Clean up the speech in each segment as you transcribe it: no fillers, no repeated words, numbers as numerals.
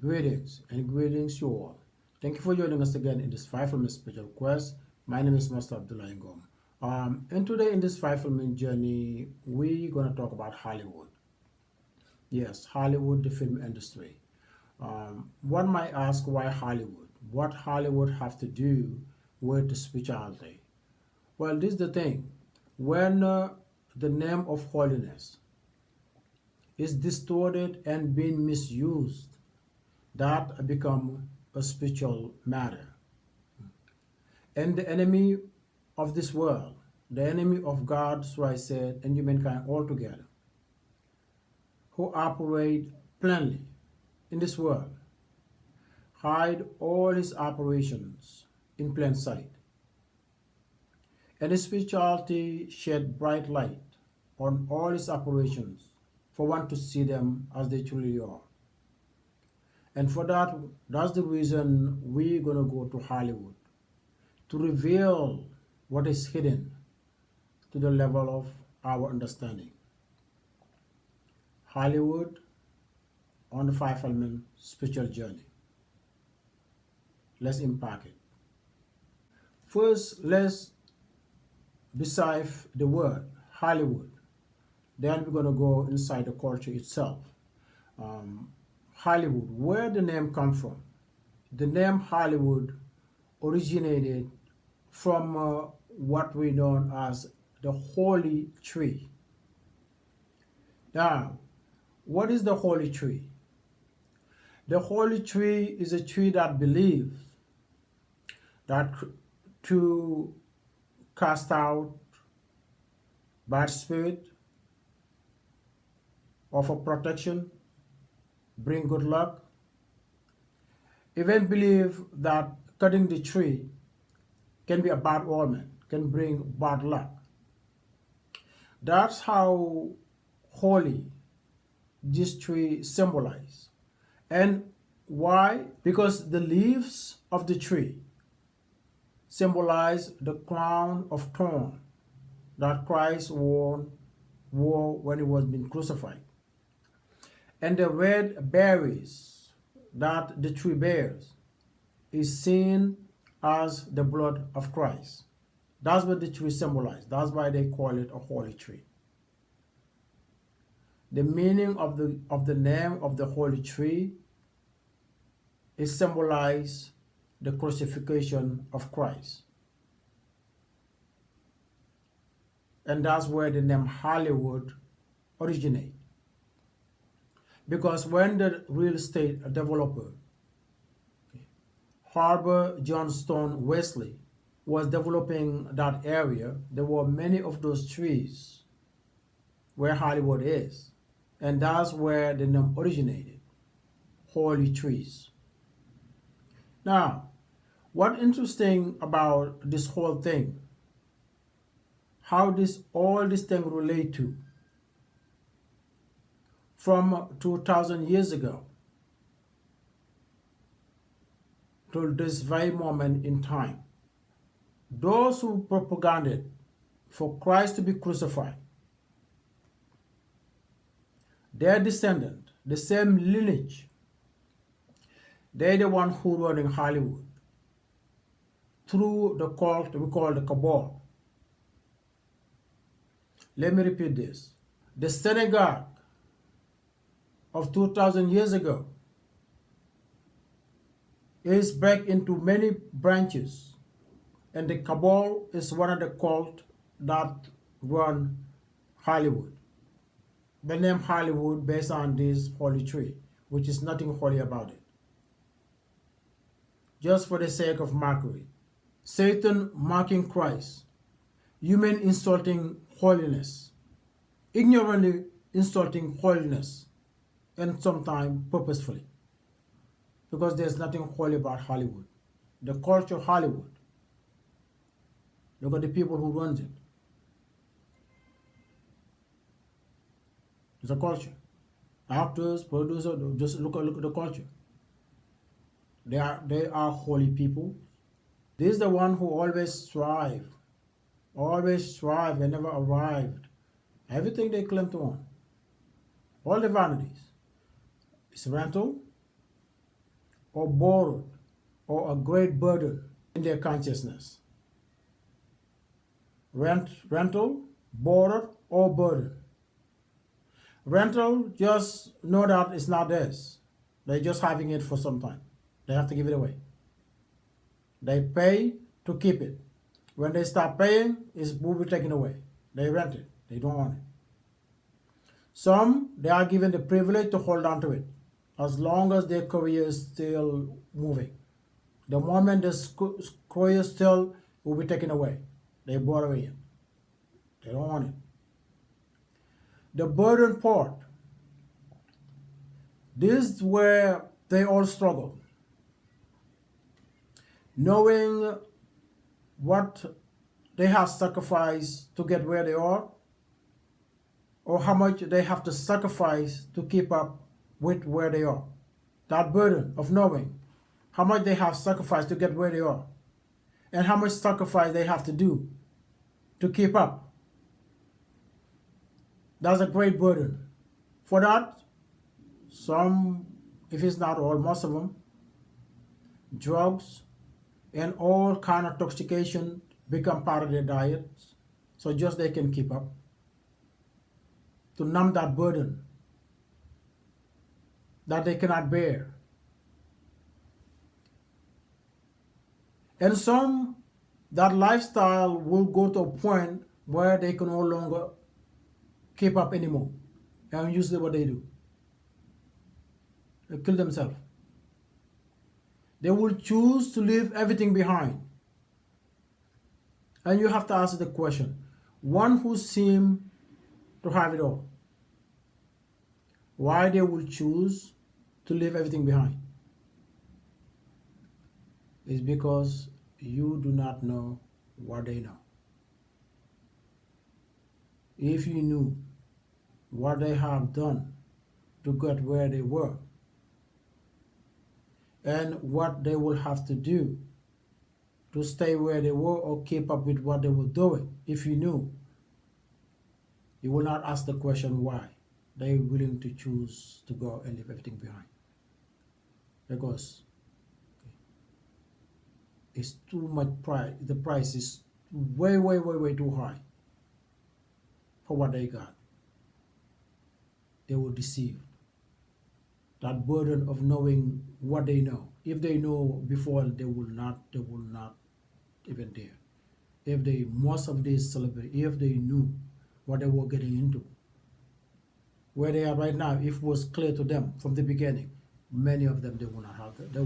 Greetings and greetings you all. Thank you for joining us again in this 5 minute special quest. My name is Master Abdullah Ngom. And today in this 5 minute journey, we're gonna talk about Hollywood. Yes, Hollywood, the film industry. One might ask why Hollywood? What Hollywood have to do with spirituality? Well, this is the thing. When the name of holiness is distorted and being misused, that become a spiritual matter. And the enemy of this world, the enemy of God, so I said, and humankind altogether, who operate plainly in this world, hide all his operations in plain sight. And his spirituality shed bright light on all his operations for one to see them as they truly are. And for that, that's the reason we're gonna go to Hollywood to reveal what is hidden to the level of our understanding. Hollywood on the 5 element spiritual journey. Let's unpack it. First, let's decipher the word Hollywood. Then we're gonna go inside the culture itself. Um, Hollywood, where the name come from? The name Hollywood originated from what we know as the holy tree. Now, what is the holy tree? The holy tree is a tree that believes that to cast out bad spirit, offer protection, bring good luck, even believe that cutting the tree can be a bad omen, can bring bad luck. That's how holy this tree symbolizes. And why? Because the leaves of the tree symbolize the crown of thorn that Christ wore when he was being crucified. And the red berries that the tree bears is seen as the blood of Christ. That's what the tree symbolizes. That's why they call it a holy tree. The meaning of the name of the holy tree is symbolize the crucifixion of Christ. And that's where the name Hollywood originates. Because when the real estate developer, Harbor Johnstone Wesley, was developing that area, there were many of those trees where Hollywood is. And that's where the name originated, holy trees. Now, what's interesting about this whole thing, how all this thing relate to, from 2,000 years ago to this very moment in time, those who propagated for Christ to be crucified, their descendant, the same lineage, they're the one who run in Hollywood through the cult we call the cabal. Let me repeat this. The synagogue of 2,000 years ago is break into many branches, and the cabal is one of the cult that run Hollywood. The name Hollywood based on this holy tree, which is nothing holy about it. Just for the sake of mockery. Satan mocking Christ. Human insulting holiness. Ignorantly insulting holiness. And sometimes purposefully. Because there's nothing holy about Hollywood. The culture of Hollywood. Look at the people who runs it. It's a culture. Actors, producers, just look at the culture. They are holy people. This is the one who always strive and never arrived. Everything they claim to own. All the vanities. It's rental, or borrowed or a great burden in their consciousness. Rental, borrowed, or burden. Rental, just know that it's not theirs. They're just having it for some time. They have to give it away. They pay to keep it. When they start paying, it will be taken away. They rent it. They don't want it. Some, they are given the privilege to hold on to it as long as their career is still moving. The moment the career still will be taken away, they borrow it. They don't want it. The burden part, this is where they all struggle. Knowing what they have sacrificed to get where they are, or how much they have to sacrifice to keep up with where they are. That burden of knowing how much they have sacrificed to get where they are, and how much sacrifice they have to do to keep up. That's a great burden. For that, some, if it's not all, most of them, drugs and all kind of intoxication become part of their diets, so just they can keep up, to numb that burden that they cannot bear. And some, that lifestyle will go to a point where they can no longer keep up anymore. And usually what they do, they kill themselves. They will choose to leave everything behind. And you have to ask the question, one who seems to have it all, why they will choose to leave everything behind? It's because you do not know what they know. If you knew what they have done to get where they were, and what they will have to do to stay where they were or keep up with what they were doing, if you knew, you will not ask the question why they're willing to choose to go and leave everything behind. Because it's too much price. The price is way, way, way, way too high for what they got. They were deceived. That burden of knowing what they know. If they know before, they will not even dare. If they, most of these celebrities, if they knew what they were getting into, where they are right now, if it was clear to them from the beginning, many of them, they would not have done it. They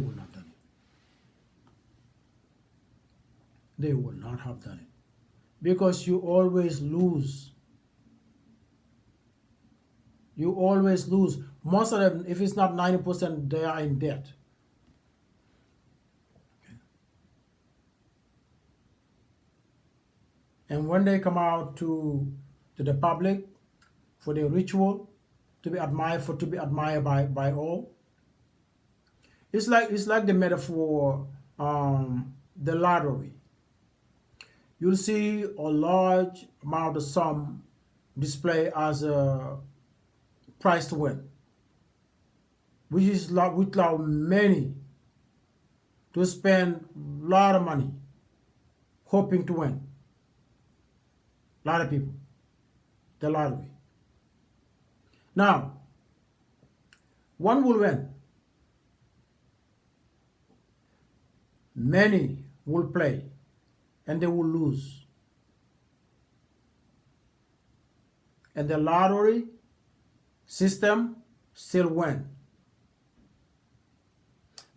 would not have done it. Because you always lose. You always lose. Most of them, if it's not 90%, they are in debt. Okay. And when they come out to the public for their ritual, to be admired by all, it's like the metaphor, the lottery. You'll see a large amount of sum displayed as a price to win, which is would allow many to spend a lot of money hoping to win. A lot of people, the lottery. Now, one will win. Many will play, and they will lose. And the lottery system still win.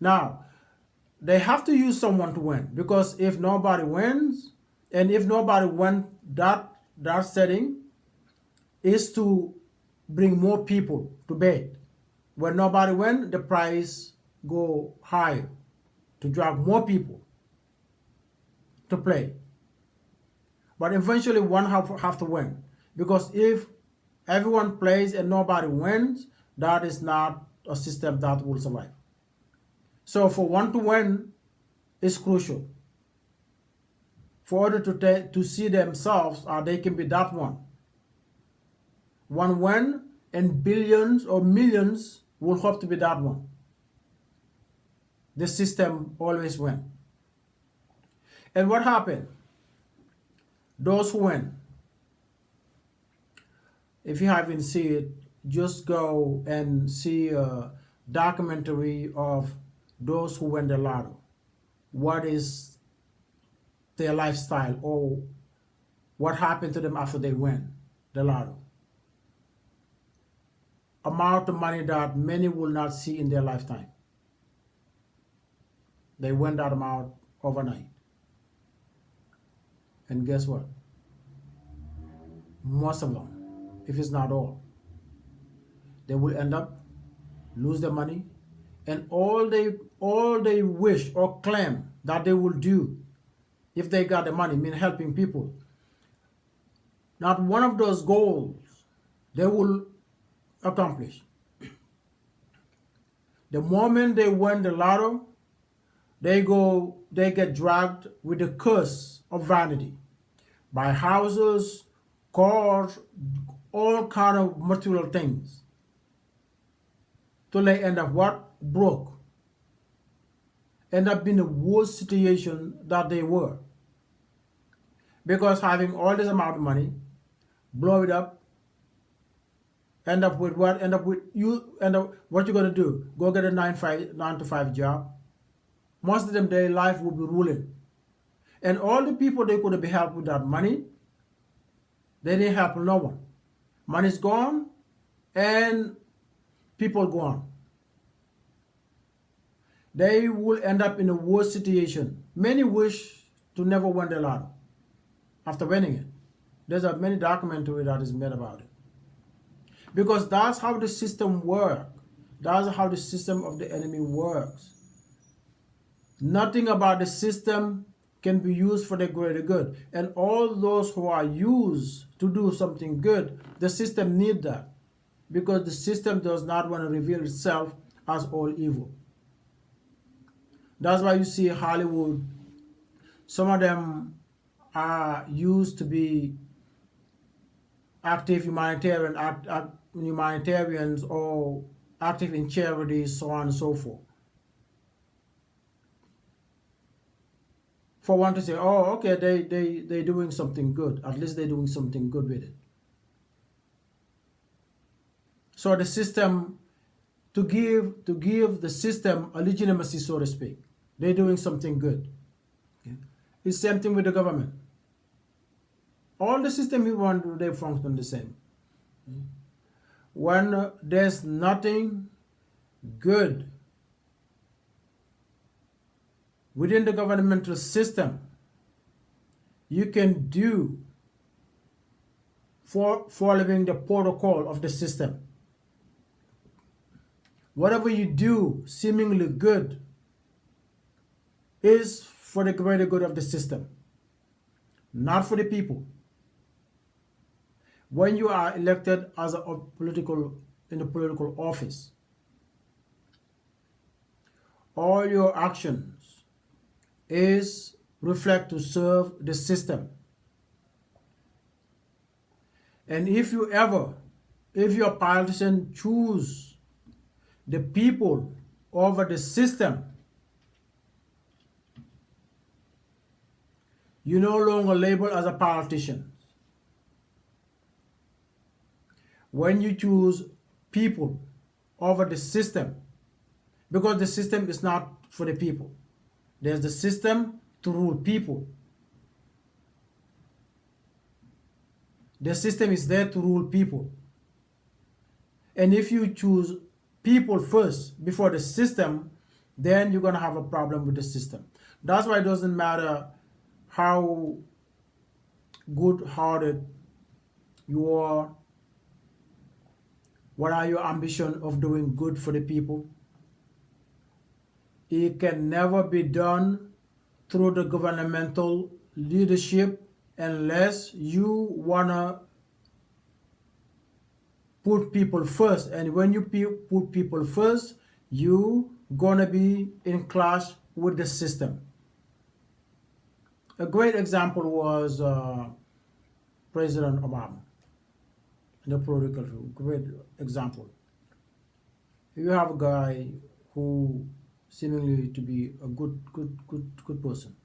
Now, they have to use someone to win, because if nobody wins, and if nobody wins, that setting is to bring more people to bet. When nobody wins, the price go higher to drag more people to play. But eventually one have to win, because if everyone plays and nobody wins, that is not a system that will survive. So for one to win is crucial. For order to see themselves, they can be that one. One win, and billions or millions will hope to be that one. The system always win. And what happened? Those who win, if you haven't seen it, just go and see a documentary of those who win the lotto. What is their lifestyle, or what happened to them after they win the lotto? Amount of money that many will not see in their lifetime. They win that amount overnight. And guess what? Most of them, if it's not all, they will end up lose their money, and all they wish or claim that they will do if they got the money, mean helping people. Not one of those goals they will accomplish. The moment they win the lotto, they get dragged with the curse of vanity. Buy houses, cars, all kind of material things. Till they end up what? Broke. End up in the worst situation that they were. Because having all this amount of money, blow it up, end up with what? End up what you're gonna do? Go get a 9 to 5 job. Most of them, their life will be ruined. And all the people they could have helped with that money, they didn't help no one. Money's gone, and people gone. They will end up in a worse situation. Many wish to never win the lotto after winning it. There's a many documentary that is made about it. Because that's how the system works. That's how the system of the enemy works. Nothing about the system can be used for the greater good. And all those who are used to do something good, the system needs that. Because the system does not want to reveal itself as all evil. That's why you see Hollywood, some of them are used to be active humanitarians or active in charities, so on and so forth. For one to say, oh, okay, they're doing something good. At least they're doing something good with it. So the system, to give the system a legitimacy, so to speak, they're doing something good. Okay? It's the same thing with the government. All the system we want, they function the same. When there's nothing good within the governmental system you can do for following the protocol of the system, whatever you do seemingly good is for the greater good of the system, not for the people. When you are elected as in the political office, all your actions is reflect to serve the system. And if your politician choose the people over the system, you no longer label as a politician. When you choose people over the system, because the system is not for the people. There's the system to rule people. The system is there to rule people. And if you choose people first before the system, then you're going to have a problem with the system. That's why it doesn't matter how good-hearted you are, what are your ambition of doing good for the people. It can never be done through the governmental leadership unless you want to put people first. And when you put people first, you going to be in clash with the system. A great example was President Obama. In the political field, great example. You have a guy who seemingly to be a good person.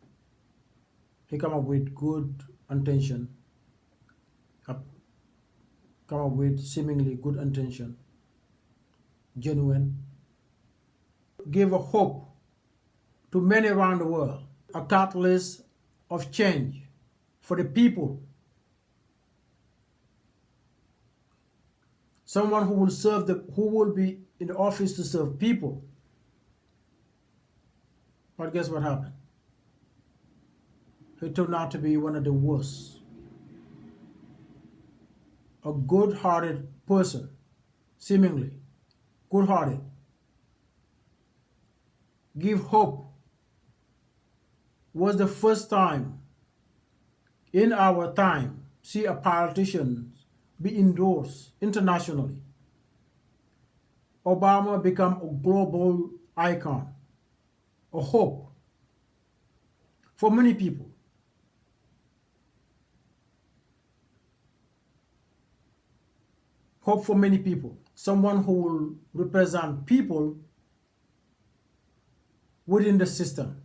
He come up with good intention, up- come up with seemingly good intention, genuine, give a hope to many around the world, a catalyst of change for the people, someone who will who will be in the office to serve people. But guess what happened? He turned out to be one of the worst. A good-hearted person, seemingly good-hearted, give hope, was the first time in our time see a politician be endorsed internationally. Obama become a global icon, a hope for many people. Hope for many people. Someone who will represent people within the system.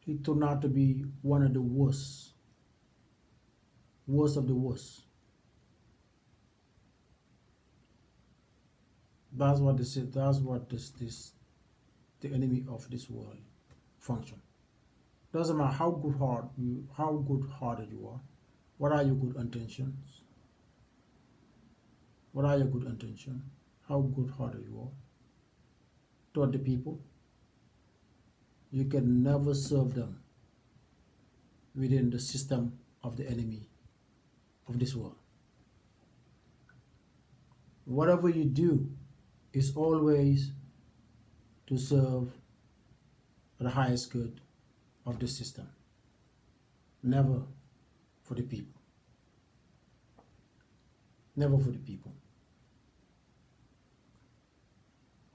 He turned out to be one of the worst, worst of the worst. That's what this is. That's what this the enemy of this world function. Doesn't matter how good hearted you are. What are your good intentions? What are your good intentions? How good hearted you are toward the people? You can never serve them within the system of the enemy of this world. Whatever you do is always to serve the highest good of the system, never for the people. Never for the people.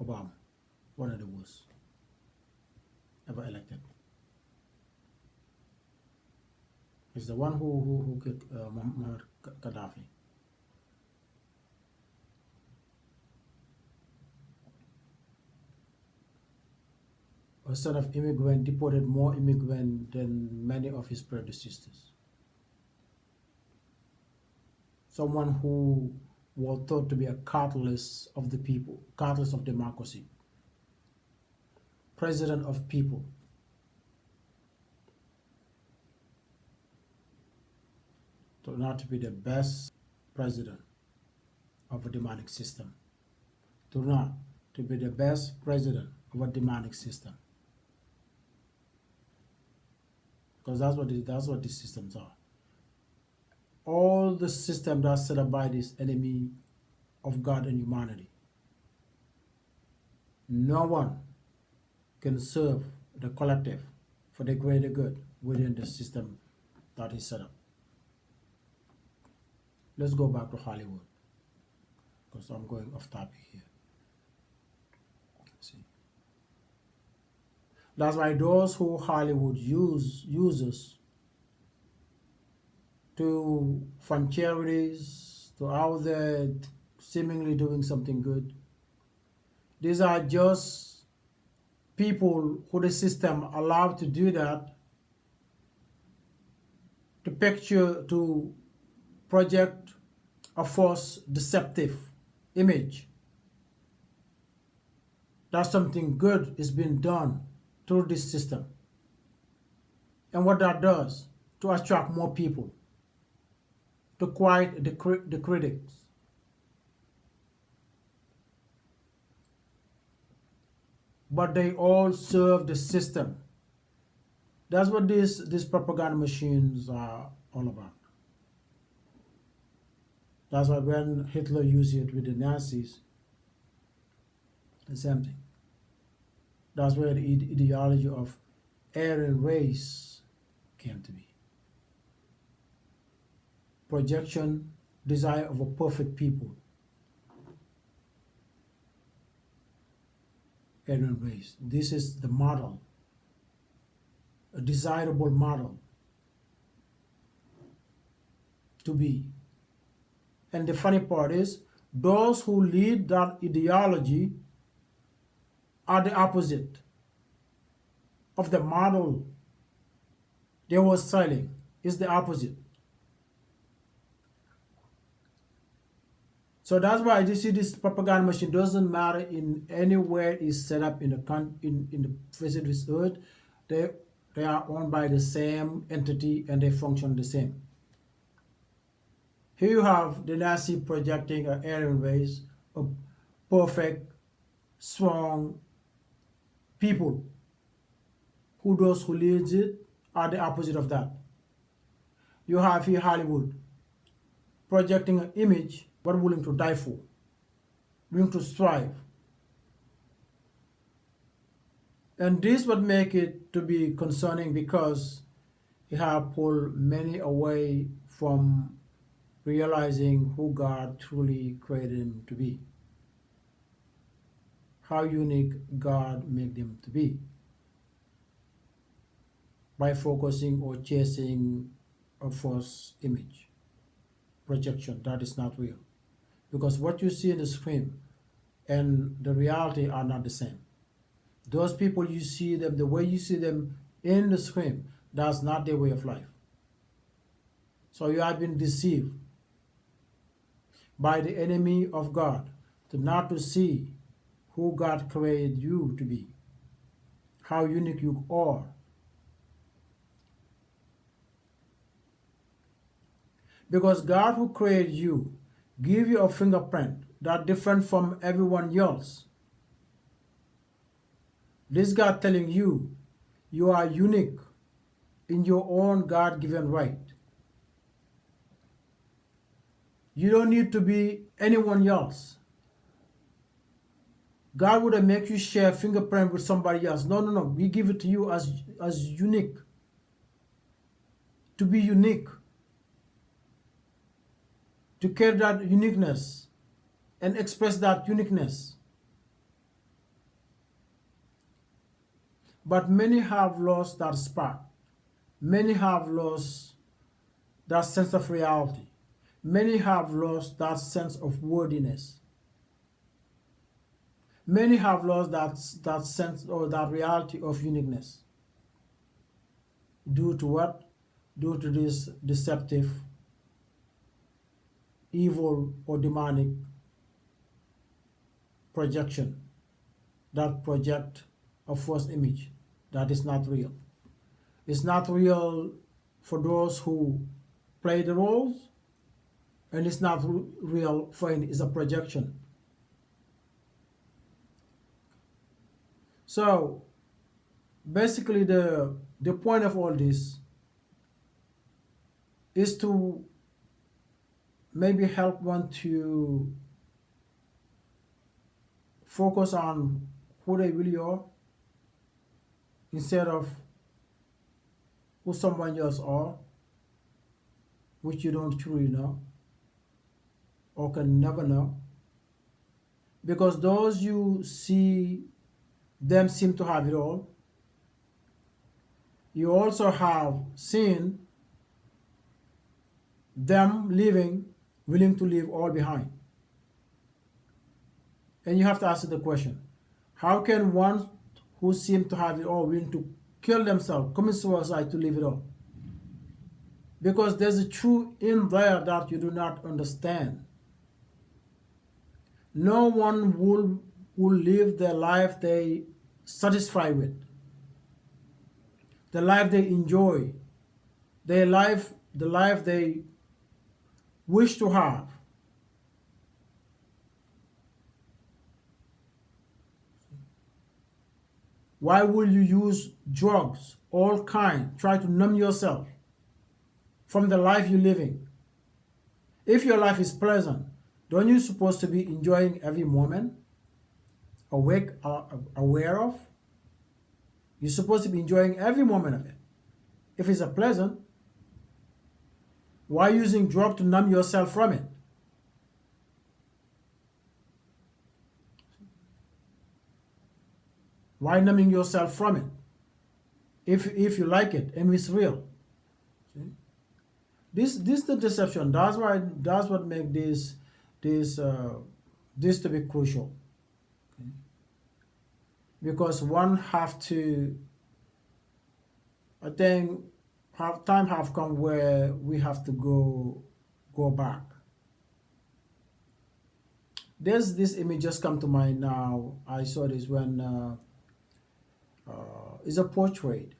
Obama, one of the worst ever elected. He's the one who killed Muammar Gaddafi. A son of immigrant deported more immigrants than many of his predecessors. Someone who was thought to be a catalyst of the people, catalyst of democracy, president of people. Turned out to be the best president of a demonic system. Turned out to be the best president of a demonic system. Because that's what these systems are. All the systems that are set up by this enemy of God and humanity. No one can serve the collective for the greater good within the system that is set up. Let's go back to Hollywood, because I'm going off topic here. See, that's why those who Hollywood uses to fund charities, to out there seemingly doing something good. These are just people who the system allowed to do that, to picture, to project a false deceptive image that something good is being done through this system. And what that does, to attract more people, to quiet the critics. But they all serve the system. That's what these propaganda machines are all about. That's why when Hitler used it with the Nazis, the same thing. That's where the ideology of Aryan race came to be. Projection, desire of a perfect people. Aryan race. This is the model, a desirable model to be. And the funny part is, those who lead that ideology are the opposite of the model they were selling. Is the opposite. So that's why you see this propaganda machine doesn't matter in anywhere is set up in in the face of this earth. They they are owned by the same entity and they function the same. Here you have the Nazi projecting an alien race of perfect, strong people who those who leads it are the opposite of that. You have here Hollywood projecting an image but willing to die for, willing to strive. And this would make it to be concerning because he have pulled many away from realizing who God truly created him to be, how unique God made him to be, by focusing or chasing a false image, projection that is not real. Because what you see in the screen and the reality are not the same. Those people you see them, the way you see them in the screen, that's not their way of life. So you have been deceived by the enemy of God to not to see who God created you to be, how unique you are. Because God who created you give you a fingerprint that different from everyone else. This God telling you you are unique in your own God-given right. You don't need to be anyone else. God wouldn't make you share fingerprint with somebody else. No, no, no. We give it to you as unique. To be unique. To carry that uniqueness and express that uniqueness. But many have lost that spark. Many have lost that sense of reality. Many have lost that sense of worthiness. Many have lost that sense or that reality of uniqueness. Due to what? Due to this deceptive, evil, or demonic projection that project a false image that is not real. It's not real for those who play the roles, and it's not real for it. It's a projection. So basically the point of all this is to maybe help one to focus on who they really are instead of who someone else are, which you don't truly know or can never know. Because those you see them seem to have it all, you also have seen them living, willing to leave all behind. And you have to ask the question, how can one who seem to have it all willing to kill themselves, commit suicide to leave it all? Because there's a truth in there that you do not understand. No one will live the life they satisfy with, the life they enjoy, the life they wish to have. Why will you use drugs, all kind, try to numb yourself from the life you're living? If your life is pleasant, don't you supposed to be enjoying every moment, awake, aware of? You're supposed to be enjoying every moment of it. If it's a pleasant, why using drug to numb yourself from it? Why numbing yourself from it? If you like it and it's real. See? This the deception. That's what make this this to be crucial, okay? Because one have to, I think, have time have come where we have to go back. There's this image just come to mind now. I saw this when it's a portrait.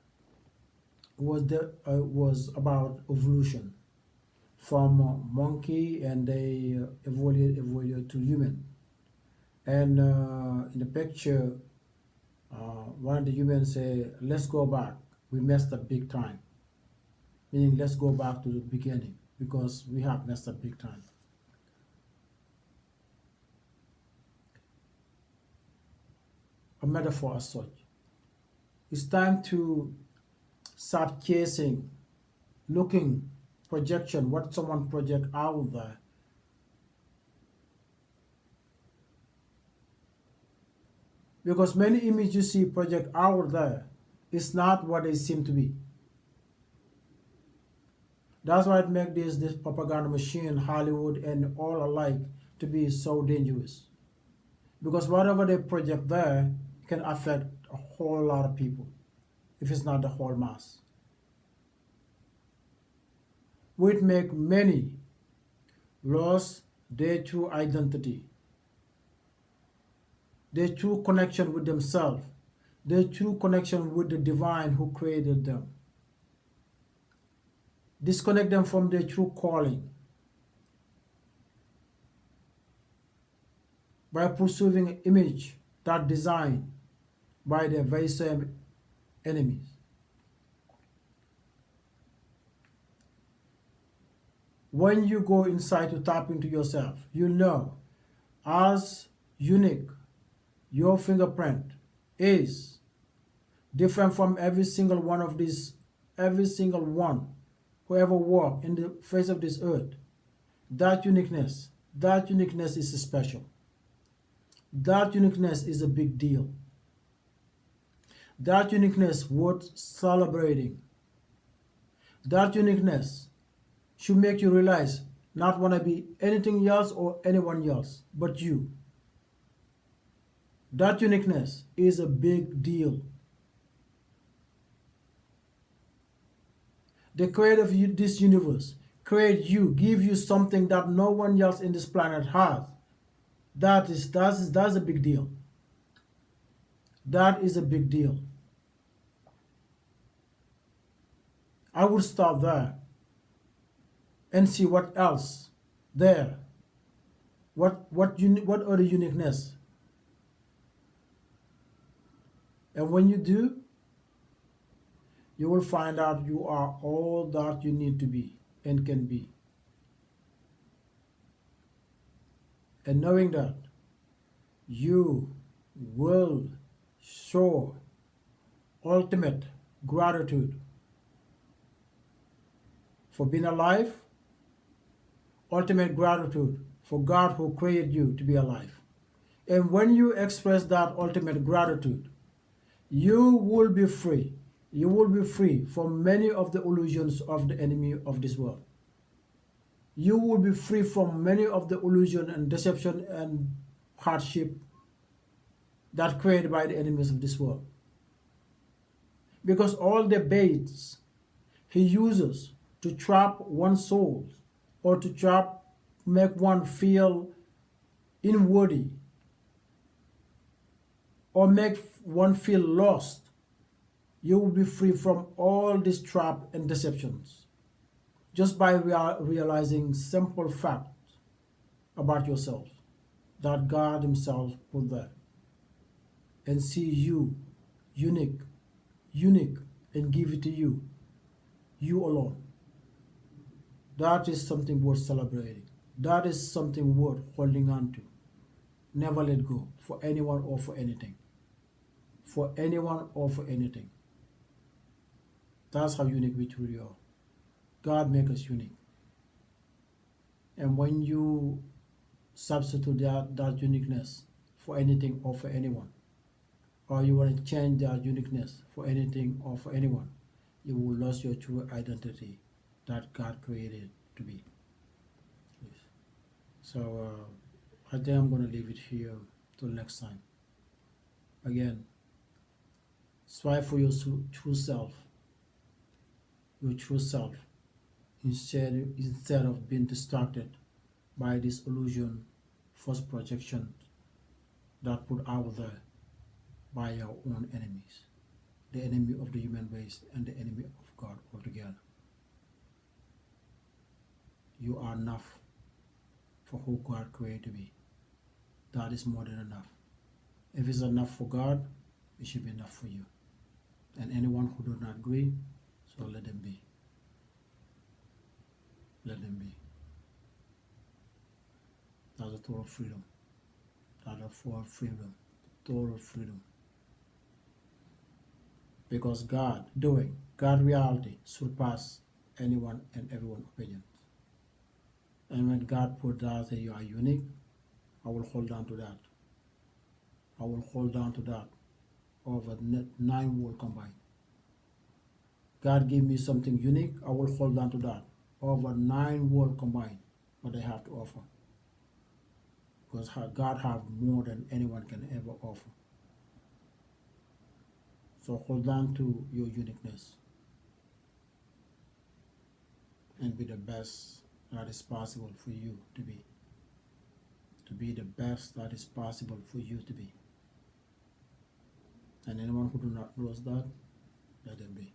Was about evolution from monkey, and they evolved to human. And in the picture, one of the humans say, "Let's go back. We messed up big time." Meaning, let's go back to the beginning because we have messed up big time. A metaphor as such. It's time to start chasing, looking, projection, what someone project out there. Because many images you see project out there is not what they seem to be. That's why it makes this propaganda machine, Hollywood and all alike, to be so dangerous. Because whatever they project there can affect a whole lot of people, if it's not the whole mass. Would make many lose their true identity, their true connection with themselves, their true connection with the divine who created them. Disconnect them from their true calling by pursuing an image that designed by their very same enemies. When you go inside to tap into yourself, you know as unique your fingerprint is, different from every single one of these, every single one who ever walked in the face of this earth. That uniqueness is special. That uniqueness is a big deal. That uniqueness worth celebrating. That uniqueness should make you realize not want to be anything else or anyone else but you. That uniqueness is a big deal. The creator of this universe create you, give you something that no one else in this planet has. That's a big deal. That is a big deal. I would stop there and see what else there. What other uniqueness? And when you do, you will find out you are all that you need to be and can be. And knowing that, you will show ultimate gratitude for being alive, ultimate gratitude for God who created you to be alive. And when you express that ultimate gratitude, you will be free. You will be free from many of the illusions of the enemy of this world. You will be free from many of the illusion and deception and hardship that created by the enemies of this world. Because all the baits he uses to trap one's soul or to make one feel unworthy or make one feel lost, you will be free from all these traps and deceptions just by realizing simple facts about yourself that God himself put there, and see you unique, and give it to you alone. That is something worth celebrating. That is something worth holding on to. Never let go for anyone or for anything. For anyone or for anything. That's how unique we truly are. God makes us unique. And when you substitute that uniqueness for anything or for anyone, or you want to change that uniqueness for anything or for anyone, you will lose your true identity that God created to be. Yes. So I think I'm gonna leave it here till next time. Again, strive for your true self, your true self, instead of being distracted by this illusion, false projection that put out there by your own enemies, the enemy of the human race and the enemy of God altogether. You are enough for who God created to be. That is more than enough. If it's enough for God, it should be enough for you. And anyone who do not agree, so let them be. Let them be. That's a total freedom. That's a full freedom. Total freedom. Because God reality surpass anyone and everyone's opinions. And when God put that you are unique, I will hold on to that. I will hold on to that over 9 world combined. God gave me something unique, I will hold on to that over 9 world combined, what they have to offer. Because God have more than anyone can ever offer. So hold on to your uniqueness and be the best that is possible for you to be. To be the best that is possible for you to be. And anyone who do not knows that, let them be.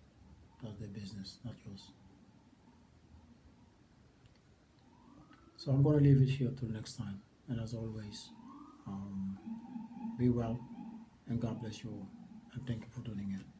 That's their business, not yours. So I'm going to leave it here till next time. And as always, be well and God bless you all. And thank you for tuning in.